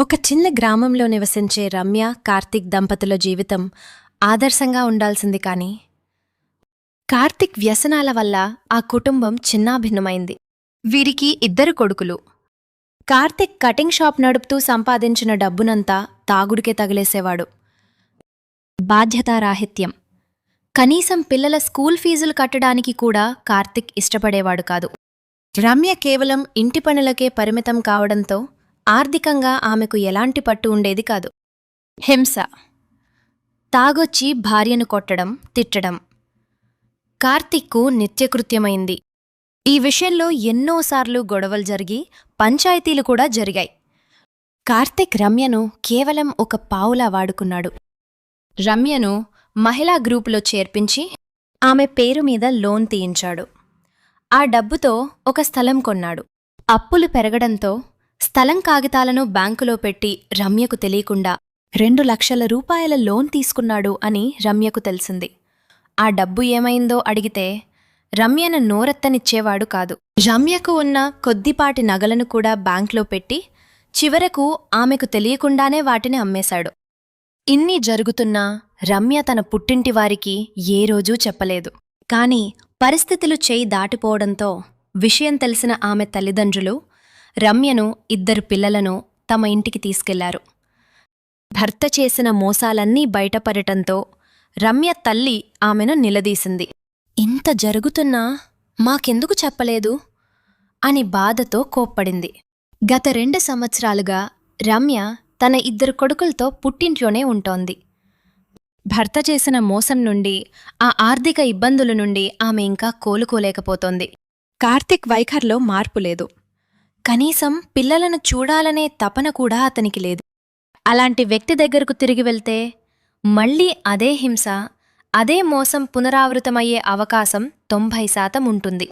ఒక చిన్న గ్రామంలో నివసించే రమ్య, కార్తిక్ దంపతుల జీవితం ఆదర్శంగా ఉండాల్సింది కాని కార్తిక్ వ్యసనాల వల్ల ఆ కుటుంబం చిన్నాభిన్నమైంది. వీరికి 2 కొడుకులు. కార్తిక్ కటింగ్ షాప్ నడుపుతూ సంపాదించిన డబ్బునంతా తాగుడికే తగిలేసేవాడు. బాధ్యతారాహిత్యం. కనీసం పిల్లల స్కూల్ ఫీజులు కట్టడానికి కూడా కార్తిక్ ఇష్టపడేవాడు కాదు. రమ్య కేవలం ఇంటి పనులకే పరిమితం కావడంతో ఆర్థికంగా ఆమెకు ఎలాంటి పట్టు ఉండేది కాదు. హింస. తాగొచ్చి భార్యను కొట్టడం, తిట్టడం కార్తిక్కు నిత్యకృత్యమైంది. ఈ విషయంలో ఎన్నోసార్లు గొడవలు జరిగి పంచాయతీలు కూడా జరిగాయి. కార్తిక్ రమ్యను కేవలం ఒక పావులా వాడుకున్నాడు. రమ్యను మహిళా గ్రూపులో చేర్పించి ఆమె పేరు మీద లోన్ తీయించాడు. ఆ డబ్బుతో ఒక స్థలం కొన్నాడు. అప్పులు పెరగడంతో స్థలం కాగితాలను బ్యాంకులో పెట్టి రమ్యకు తెలియకుండా 2 లక్షల రూపాయల లోన్ తీసుకున్నాడు అని రమ్యకు తెలిసింది. ఆ డబ్బు ఏమైందో అడిగితే రమ్యను నోరెత్తనిచ్చేవాడు కాదు. రమ్యకు ఉన్న కొద్దిపాటి నగలను కూడా బ్యాంకులో పెట్టి చివరకు ఆమెకు తెలియకుండానే వాటిని అమ్మేశాడు. ఇన్ని జరుగుతున్నా రమ్య తన పుట్టింటివారికి ఏ రోజూ చెప్పలేదు. కాని పరిస్థితులు చేయి దాటిపోవడంతో విషయం తెలిసిన ఆమె తల్లిదండ్రులు రమ్యను 2 పిల్లలను తమ ఇంటికి తీసుకెళ్లారు. భర్త చేసిన మోసాలన్నీ బయటపడటంతో రమ్య తల్లి ఆమెను నిలదీసింది. ఇంత జరుగుతున్నా మాకెందుకు చెప్పలేదు అని బాధతో కోప్పడింది. గత 2 సంవత్సరాలుగా రమ్య తన 2 కొడుకులతో పుట్టింట్లోనే ఉంటోంది. భర్త చేసిన మోసం నుండి, ఆ ఆర్థిక ఇబ్బందుల నుండి ఆమె ఇంకా కోలుకోలేకపోతోంది. కార్తిక్ వైఖరిలో మార్పులేదు. కనీసం పిల్లలను చూడాలనే తపన కూడా అతనికి లేదు. అలాంటి వ్యక్తి దగ్గరకు తిరిగి వెళ్తే మళ్లీ అదే హింస, అదే మోసం పునరావృతమయ్యే అవకాశం 90% ఉంటుంది.